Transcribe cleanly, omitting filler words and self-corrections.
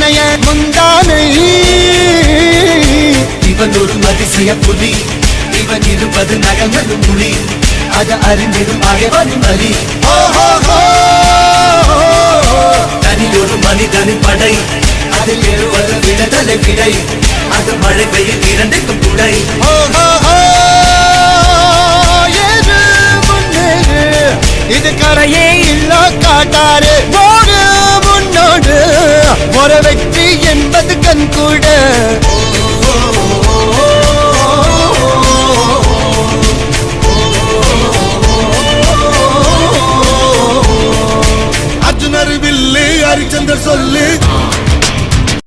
இணைய முந்தானை. இவன் ஒரு அதிசய புலி, இவன் இருப்பது நகங்களும் மொழி, அது அறிந்திடும் அயவனும் அலி. தனியொரு மனிதனின் படை, அதில் எழுவது விடுதலை விடை, அது மழை பெய்யும் இரண்டுக்கும் துணை. இது கரையே இல்ல காட்டாரு, முன்னோடு ஒரு வைக்க